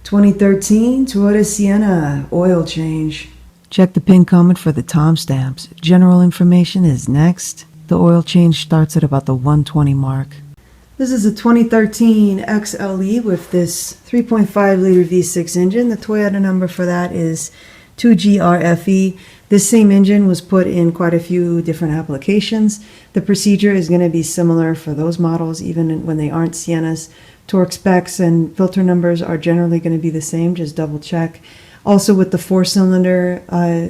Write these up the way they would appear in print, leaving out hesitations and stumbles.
2013 Toyota Sienna Oil Change. Check the pin comment for the timestamps. General information is next. The oil change starts at about the 120 mark. This is a 2013 XLE with this 3.5 liter V6 engine. The Toyota number for that is 2GR-FE. This same engine was put in quite a few different applications. The procedure is going to be similar for those models, even when they aren't Siennas. Torque specs and filter numbers are generally going to be the same, just double check. Also with the 4-cylinder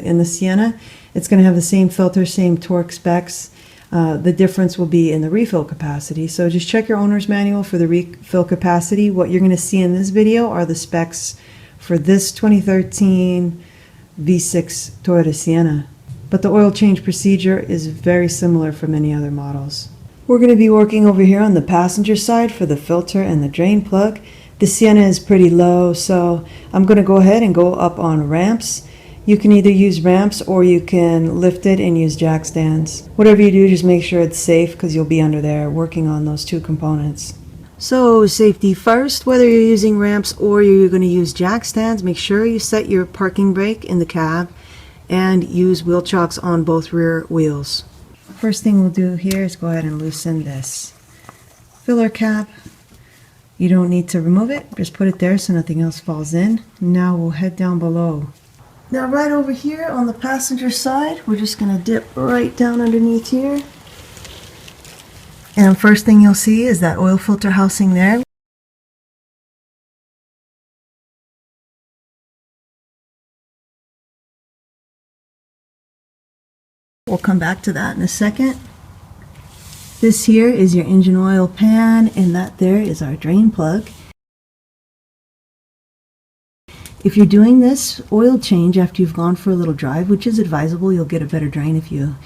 in the Sienna, it's going to have the same filter, same torque specs. The difference will be in the refill capacity. So just check your owner's manual for the refill capacity. What you're going to see in this video are the specs for this 2013 V6 Toyota Sienna. But the oil change procedure is very similar for many other models. We're going to be working over here on the passenger side for the filter and the drain plug. The Sienna is pretty low, so I'm going to go ahead and go up on ramps. You can either use ramps or you can lift it and use jack stands. Whatever you do, just make sure it's safe because you'll be under there working on those two components. So safety first, whether you're using ramps or you're going to use jack stands, make sure you set your parking brake in the cab and use wheel chocks on both rear wheels. First thing we'll do here is go ahead and loosen this filler cap. You don't need to remove it, just put it there so nothing else falls in. Now we'll head down below. Now right over here on the passenger side, we're just going to dip right down underneath here. And first thing you'll see is that oil filter housing there. We'll come back to that in a second. This here is your engine oil pan, and that there is our drain plug. If you're doing this oil change after you've gone for a little drive, which is advisable, you'll get a better drain if you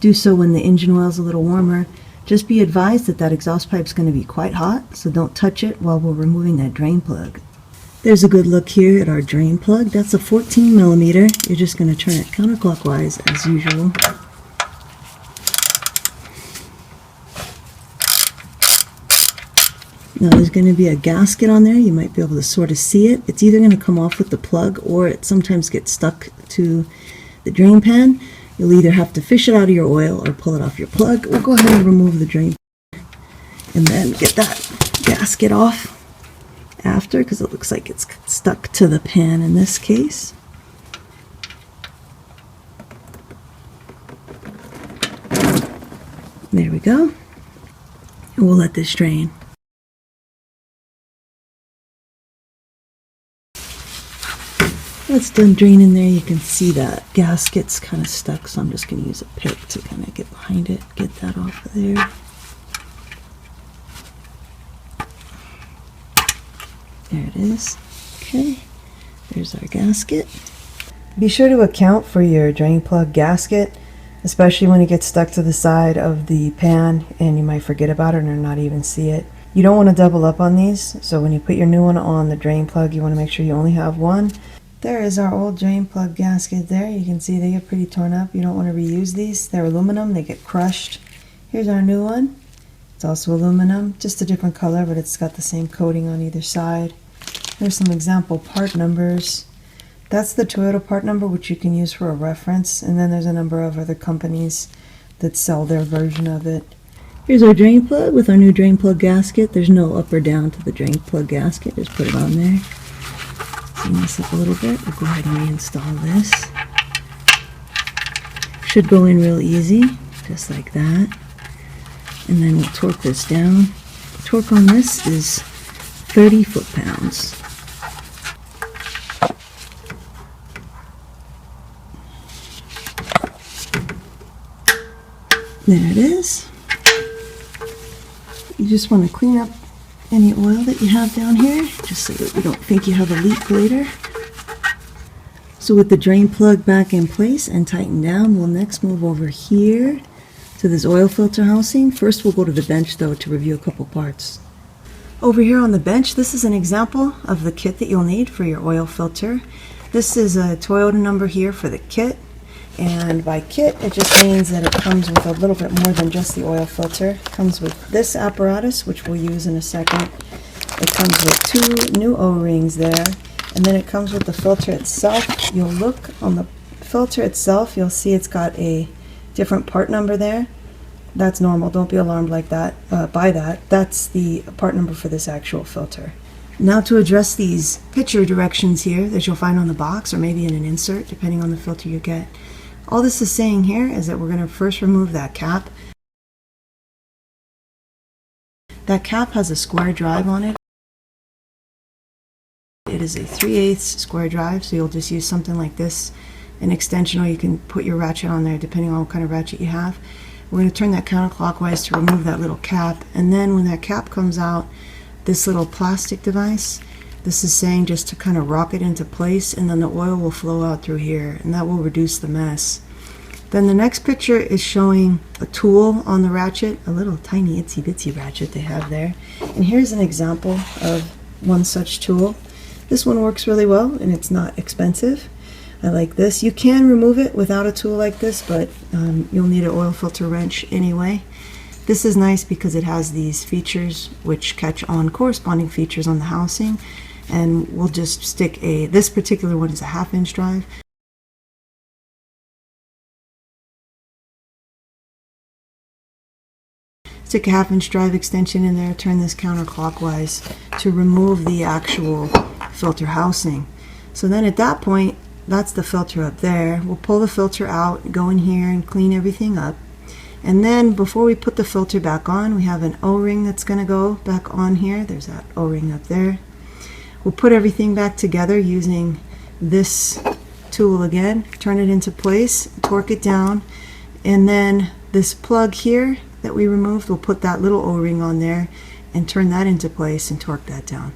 do so when the engine oil is a little warmer. Just be advised that that exhaust pipe is going to be quite hot, so don't touch it while we're removing that drain plug. There's a good look here at our drain plug. That's a 14 millimeter. You're just going to turn it counterclockwise as usual. Now there's going to be a gasket on there. You might be able to sort of see it. It's either going to come off with the plug or it sometimes gets stuck to the drain pan. You'll either have to fish it out of your oil or pull it off your plug, or go ahead and remove the drain and then get that gasket off after, because it looks like it's stuck to the pan in this case. There we go. And we'll let this drain. That's done draining there. You can see that gasket's kind of stuck, so I'm just going to use a pick to kind of get behind it, get that off of there. There it is. Okay, there's our gasket. Be sure to account for your drain plug gasket, especially when it gets stuck to the side of the pan and you might forget about it or not even see it. You don't want to double up on these, so when you put your new one on the drain plug, you want to make sure you only have one. There is our old drain plug gasket there. You can see they get pretty torn up. You don't want to reuse these. They're aluminum. They get crushed. Here's our new one. It's also aluminum, just a different color, but it's got the same coating on either side. There's some example part numbers. That's the Toyota part number, which you can use for a reference. And then there's a number of other companies that sell their version of it. Here's our drain plug with our new drain plug gasket. There's no up or down to the drain plug gasket. Just put it on there. Clean this up a little bit. We'll go ahead and reinstall this. Should go in real easy, just like that. And then we'll torque this down. The torque on this is 30 foot-pounds. There it is. You just want to clean up any oil that you have down here, just so that you don't think you have a leak later. So with the drain plug back in place and tightened down, we'll next move over here to this oil filter housing. First we'll go to the bench though to review a couple parts. Over here on the bench, this is an example of the kit that you'll need for your oil filter. This is a Toyota number here for the kit. And by kit, it just means that it comes with a little bit more than just the oil filter. It comes with this apparatus, which we'll use in a second. It comes with 2 new O-rings there. And then it comes with the filter itself. You'll look on the filter itself, you'll see it's got a different part number there. That's normal, don't be alarmed like that by that. That's the part number for this actual filter. Now to address these picture directions here that you'll find on the box or maybe in an insert depending on the filter you get. All this is saying here is that we're going to first remove that cap. That cap has a square drive on it. It is a 3/8 square drive, so you'll just use something like this, an extension, or you can put your ratchet on there depending on what kind of ratchet you have. We're going to turn that counterclockwise to remove that little cap, and then when that cap comes out, this little plastic device, this is saying just to kind of rock it into place, and then the oil will flow out through here, and that will reduce the mess. Then the next picture is showing a tool on the ratchet, a little tiny itsy bitsy ratchet they have there. And here's an example of one such tool. This one works really well and it's not expensive. I like this. You can remove it without a tool like this, but you'll need an oil filter wrench anyway. This is nice because it has these features which catch on corresponding features on the housing, and we'll just stick this particular one is a 1/2 inch drive. Stick a 1/2 inch drive extension in there, turn this counterclockwise to remove the actual filter housing. So then at that point, that's the filter up there. We'll pull the filter out, go in here and clean everything up. And then before we put the filter back on, we have an O-ring that's going to go back on here. There's that O-ring up there. We'll put everything back together using this tool again, turn it into place, torque it down, and then this plug here that we removed, we'll put that little O-ring on there and turn that into place and torque that down.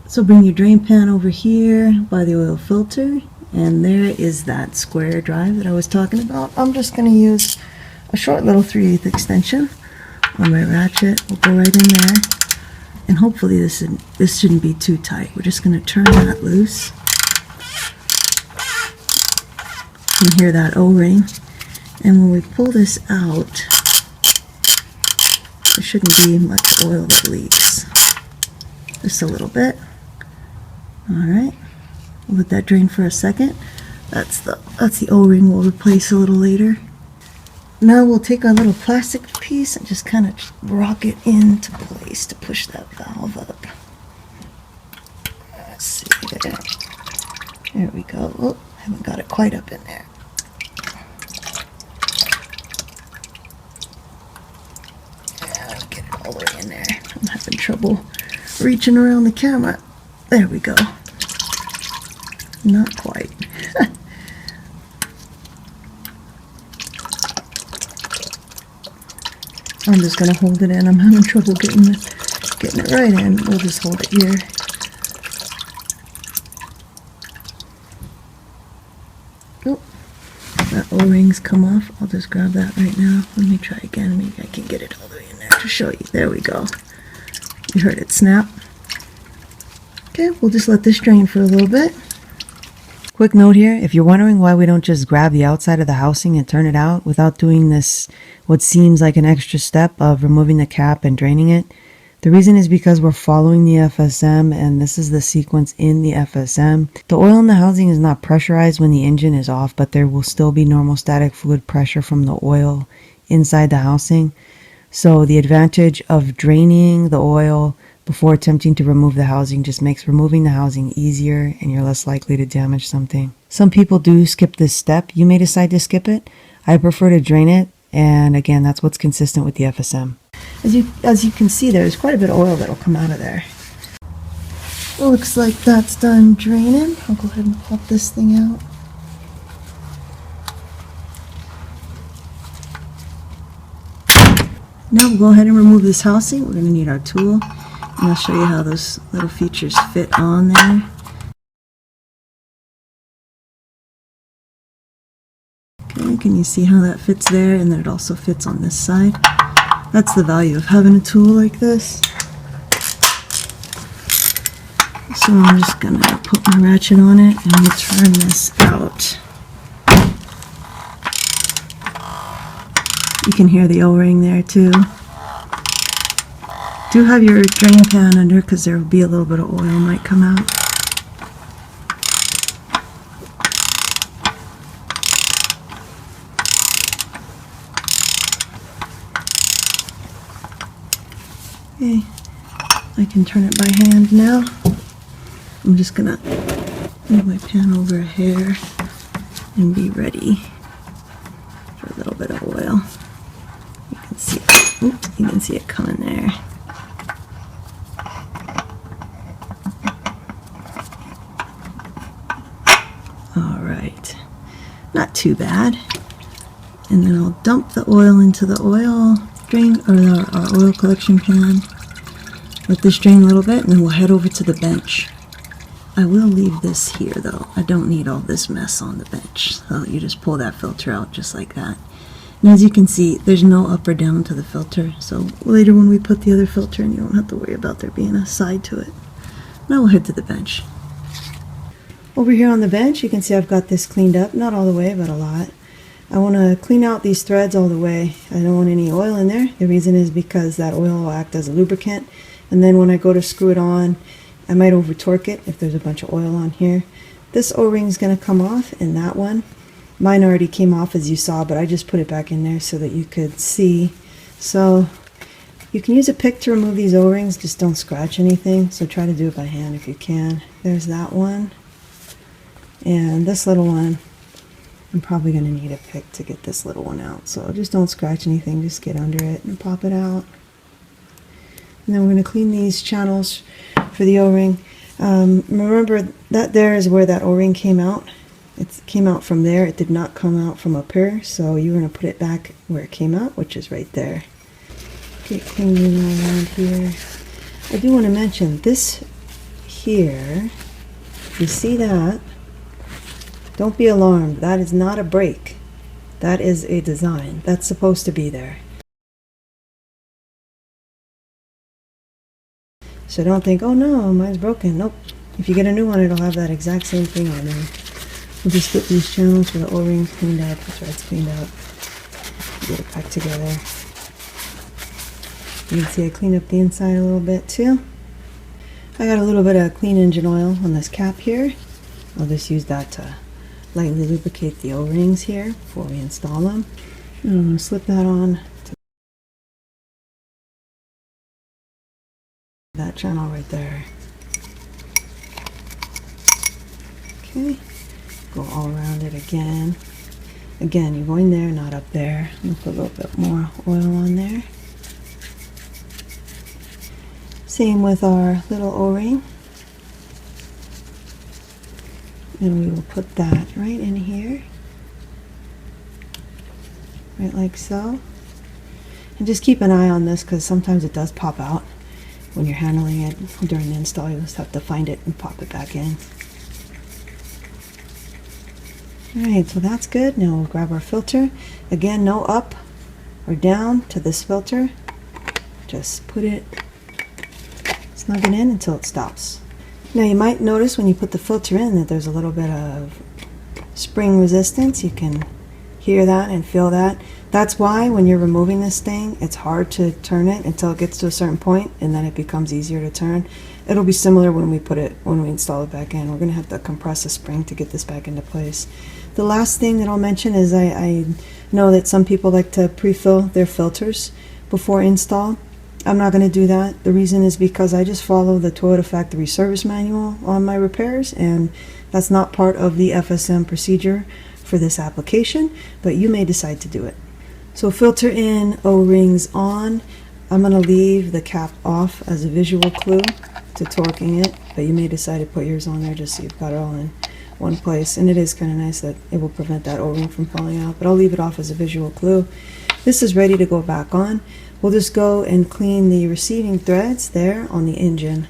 So bring your drain pan over here by the oil filter, and there is that square drive that I was talking about. I'm just going to use a short little 3/8 extension on my ratchet. We'll go right in there, and hopefully this shouldn't be too tight. We're just going to turn that loose. You can hear that O-ring, and when we pull this out, there shouldn't be much oil that leaks. Just a little bit. Alright, we'll let that drain for a second. That's the O-ring we'll replace a little later. Now we'll take our little plastic piece and just kind of rock it into place to push that valve up. Let's see there. There we go. Oh, I haven't got it quite up in there. Yeah, I'll get it all the way in there. I'm having trouble reaching around the camera. There we go. Not quite. I'm just going to hold it in. I'm having trouble getting it right in. We'll just hold it here. Oh, that O-ring's come off. I'll just grab that right now. Let me try again. Maybe I can get it all the way in there to show you. There we go. You heard it snap. Okay, we'll just let this drain for a little bit. Quick note here, if you're wondering why we don't just grab the outside of the housing and turn it out without doing this, what seems like an extra step of removing the cap and draining it, the reason is because we're following the FSM, and this is the sequence in the FSM. The oil in the housing is not pressurized when the engine is off, but there will still be normal static fluid pressure from the oil inside the housing. So the advantage of draining the oil before attempting to remove the housing just makes removing the housing easier, and you're less likely to damage something. Some people do skip this step. You may decide to skip it. I prefer to drain it, and again, that's what's consistent with the FSM. As you can see, there's quite a bit of oil that'll come out of there. Looks like that's done draining. I'll go ahead and pop this thing out. Now we'll go ahead and remove this housing. We're going to need our tool. And I'll show you how those little features fit on there. Okay, can you see how that fits there, and then it also fits on this side? That's the value of having a tool like this. So I'm just going to put my ratchet on it and we'll turn this out. You can hear the O-ring there too. Do have your drain pan under because there will be a little bit of oil might come out. Okay, I can turn it by hand now. I'm just gonna move my pan over here and be ready for a little bit of oil. You can see it. Oops, you can see it coming there. All right, not too bad. And then I'll dump the oil into the oil drain, or our oil collection pan. Let this drain a little bit, and then we'll head over to the bench. I will leave this here though. I don't need all this mess on the bench. So you just pull that filter out just like that. And as you can see, there's no up or down to the filter. So later when we put the other filter in, you won't have to worry about there being a side to it. Now we'll head to the bench. Over here on the bench, you can see I've got this cleaned up. Not all the way, but a lot. I want to clean out these threads all the way. I don't want any oil in there. The reason is because that oil will act as a lubricant. And then when I go to screw it on, I might over torque it if there's a bunch of oil on here. This O-ring is going to come off, and that one. Mine already came off as you saw, but I just put it back in there so that you could see. So you can use a pick to remove these O-rings, just don't scratch anything. So try to do it by hand if you can. There's that one. And this little one, I'm probably going to need a pick to get this little one out. So just don't scratch anything, just get under it and pop it out. And then we're going to clean these channels for the O-ring. Remember that there is where that O-ring came out. It came out from there. It did not come out from up here. So you're going to put it back where it came out, which is right there. Okay, cleaning around here. I do want to mention this here. You see that? Don't be alarmed. That is not a brake. That is a design. That's supposed to be there. So don't think, oh no, mine's broken. Nope. If you get a new one, it'll have that exact same thing on there. We'll just get these channels for the O-rings cleaned up, the threads cleaned up. Get it back together. You can see I cleaned up the inside a little bit too. I got a little bit of clean engine oil on this cap here. I'll just use that to lightly lubricate the O-rings here before we install them. And I'm going to slip that on to that channel right there. Okay, go all around it again. Again, you're going there, not up there. I'm going to put a little bit more oil on there. Same with our little O-ring. And we will put that right in here, right like so. And just keep an eye on this because sometimes it does pop out when you're handling it during the install. You just have to find it and pop it back in. Alright, so that's good. Now we'll grab our filter. Again, no up or down to this filter. Just put it, snug it in until it stops. Now you might notice when you put the filter in that there's a little bit of spring resistance. You can hear that and feel that. That's why when you're removing this thing, it's hard to turn it until it gets to a certain point, and then it becomes easier to turn. It'll be similar when we install it back in. We're going to have to compress a spring to get this back into place. The last thing that I'll mention is I know that some people like to pre-fill their filters before install. I'm not going to do that. The reason is because I just follow the Toyota factory service manual on my repairs, and that's not part of the FSM procedure for this application, but you may decide to do it. So filter in, O-rings on. I'm going to leave the cap off as a visual clue to torquing it, but you may decide to put yours on there just so you've got it all in one place. And it is kind of nice that it will prevent that O-ring from falling out, but I'll leave it off as a visual clue. This is ready to go back on. We'll just go and clean the receiving threads there on the engine.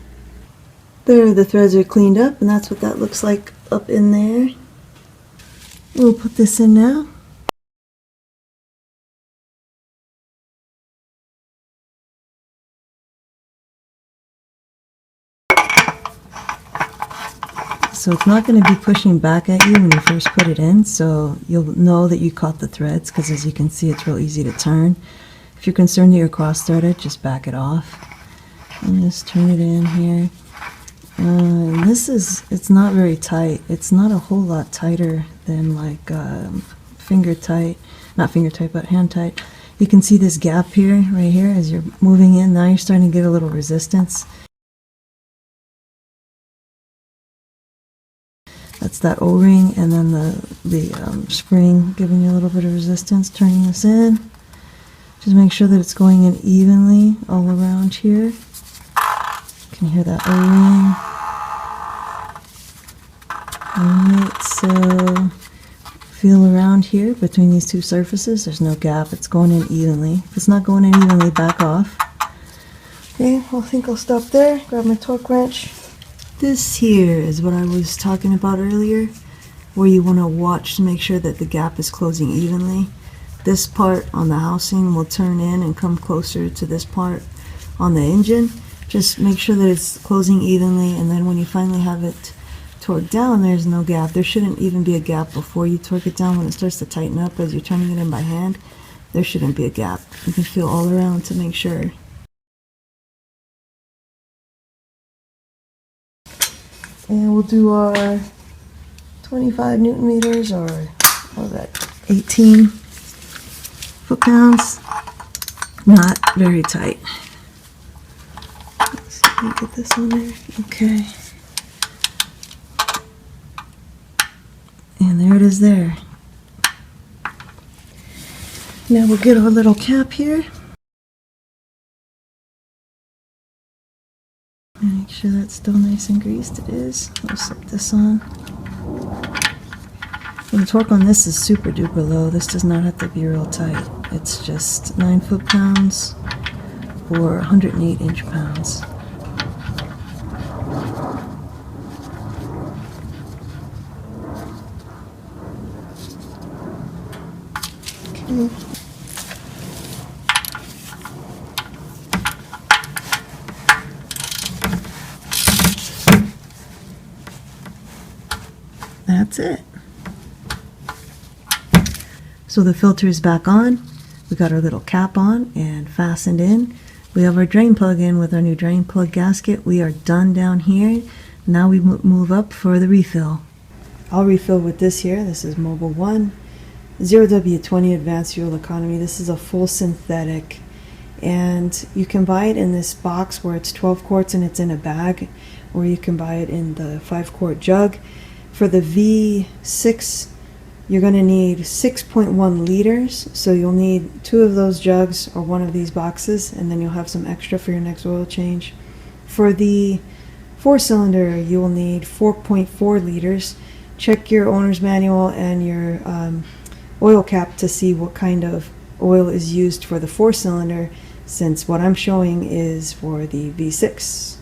There, the threads are cleaned up, and that's what that looks like up in there. We'll put this in now. So it's not going to be pushing back at you when you first put it in, so you'll know that you caught the threads, because as you can see, it's real easy to turn. If you're concerned that you're cross-threaded, just back it off. And just turn it in here. And it's not very tight. It's not a whole lot tighter than like finger tight, not finger tight, but hand tight. You can see this gap here, right here, as you're moving in. Now you're starting to get a little resistance. That's that O-ring, and then the spring giving you a little bit of resistance, turning this in. Just make sure that it's going in evenly all around here. You can hear that O-ring. Alright, so feel around here between these two surfaces. There's no gap. It's going in evenly. If it's not going in evenly, back off. Okay, well, I think I'll stop there. Grab my torque wrench. This here is what I was talking about earlier, where you want to watch to make sure that the gap is closing evenly. This part on the housing will turn in and come closer to this part on the engine. Just make sure that it's closing evenly, and then when you finally have it torqued down, there's no gap. There shouldn't even be a gap before you torque it down. When it starts to tighten up as you're turning it in by hand, there shouldn't be a gap. You can feel all around to make sure. And we'll do our 25 Newton meters, or what was that, 18 foot-pounds. Not very tight. Let's see if we can get this on there. Okay. And there it is there. Now we'll get our little cap here. Make sure that's still nice and greased. It is. We'll slip this on. And the torque on this is super duper low. This does not have to be real tight. It's just 9 foot-pounds or 108 inch-pounds. Okay. That's it. So the filter is back on. We got our little cap on and fastened in. We have our drain plug in with our new drain plug gasket. We are done down here. Now we move up for the refill. I'll refill with this here. This is Mobil 1 0W20 Advanced Fuel Economy. This is a full synthetic, and you can buy it in this box where it's 12 quarts and it's in a bag, or you can buy it in the 5-quart jug. For the V6, you're going to need 6.1 liters, so you'll need 2 of those jugs or 1 of these boxes, and then you'll have some extra for your next oil change. For the 4-cylinder, you will need 4.4 liters. Check your owner's manual and your oil cap to see what kind of oil is used for the 4-cylinder, since what I'm showing is for the V6.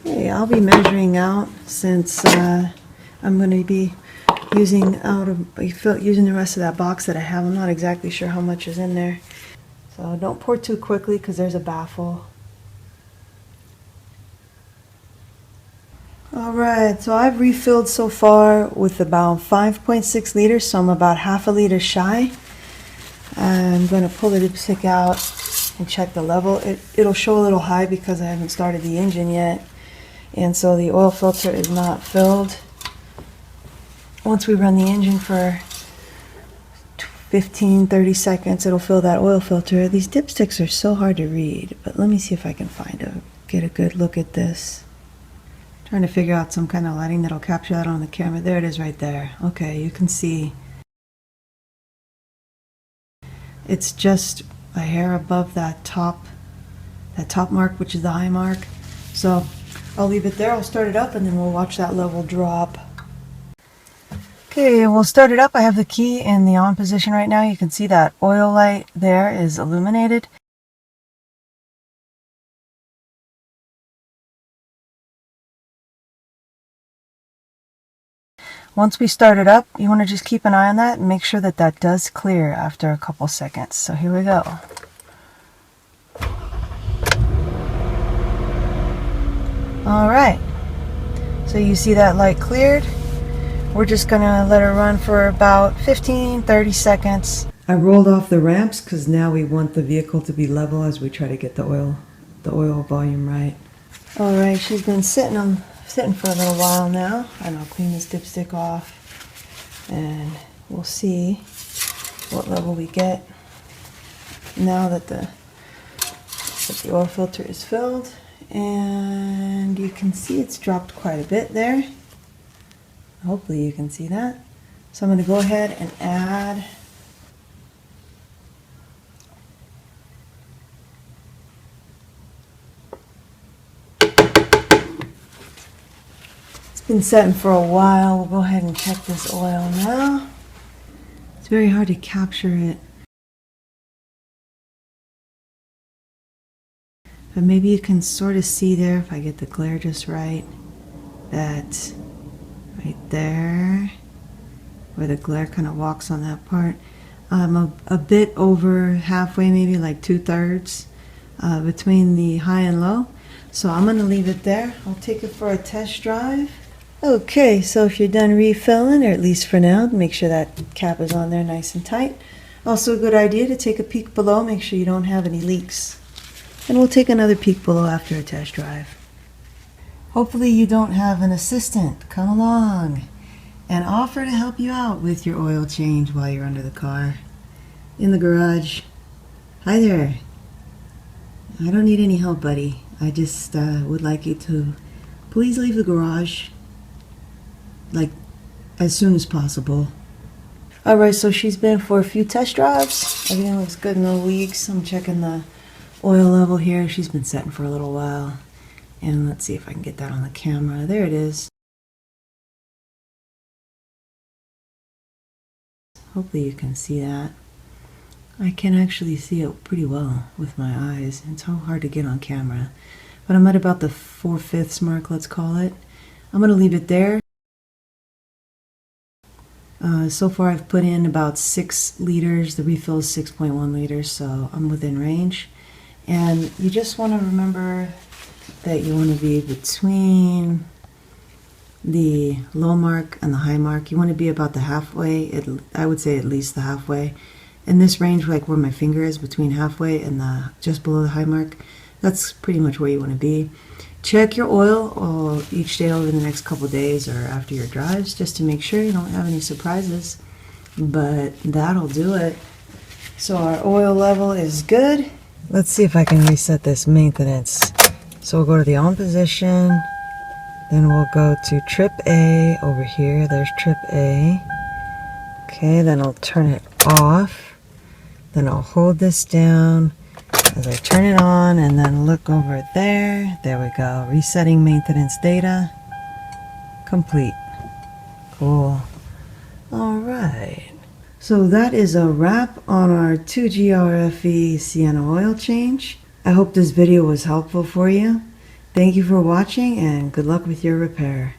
Okay, I'll be measuring out, since I'm going to be using the rest of that box that I have. I'm not exactly sure how much is in there, so don't pour too quickly because there's a baffle. Alright, so I've refilled so far with about 5.6 liters, so I'm about half a liter shy. I'm going to pull the dipstick out and check the level. It'll show a little high because I haven't started the engine yet, and so the oil filter is not filled. Once we run the engine for 15-30 seconds, it'll fill that oil filter. These dipsticks are so hard to read, but let me see if I can get a good look at this. Trying to figure out some kind of lighting that'll capture that on the camera. There it is right there. Okay, you can see it's just a hair above that top mark, which is the high mark. So I'll leave it there. I'll start it up and then we'll watch that level drop. Okay, we'll start it up. I have the key in the on position right now. You can see that oil light there is illuminated. Once we start it up, you want to just keep an eye on that and make sure that that does clear after a couple seconds. So here we go. Alright, so you see that light cleared. We're just going to let it run for about 15-30 seconds. I rolled off the ramps because now we want the vehicle to be level as we try to get the oil volume right. Alright, she's been sitting for a little while now, and I'll clean this dipstick off and we'll see what level we get now that the oil filter is filled. And you can see it's dropped quite a bit there. Hopefully you can see that. So I'm going to go ahead and add been setting for a while. We'll go ahead and check this oil now. It's very hard to capture it, but maybe you can sort of see there, if I get the glare just right, that right there where the glare kind of walks on that part, I'm a bit over halfway, maybe like 2/3 between the high and low. So I'm going to leave it there. I'll take it for a test drive. Okay, so if you're done refilling, or at least for now, make sure that cap is on there nice and tight. Also a good idea to take a peek below, make sure you don't have any leaks. And we'll take another peek below after a test drive. Hopefully you don't have an assistant come along and offer to help you out with your oil change while you're under the car in the garage. Hi there. I don't need any help, buddy. I just would like you to please leave the garage like as soon as possible. Alright, so she's been for a few test drives. Everything looks good, no leaks. I'm checking the oil level here. She's been setting for a little while. And let's see if I can get that on the camera. There it is. Hopefully you can see that. I can actually see it pretty well with my eyes. It's so hard to get on camera. But I'm at about the 4/5 mark, let's call it. I'm going to leave it there. So far I've put in about 6 liters. The refill is 6.1 liters, so I'm within range. And you just want to remember that you want to be between the low mark and the high mark. You want to be about the halfway. I would say at least the halfway. In this range, like where my finger is, between halfway and just below the high mark, that's pretty much where you want to be. Check your oil each day over the next couple days or after your drives, just to make sure you don't have any surprises. But that'll do it. So our oil level is good. Let's see if I can reset this maintenance. So we'll go to the on position, then we'll go to trip A over here. There's trip A. Okay, then I'll turn it off. Then I'll hold this down as I turn it on, and then look over there. There we go. Resetting maintenance data. Complete. Cool. Alright. So that is a wrap on our 2GR-FE Sienna oil change. I hope this video was helpful for you. Thank you for watching, and good luck with your repair.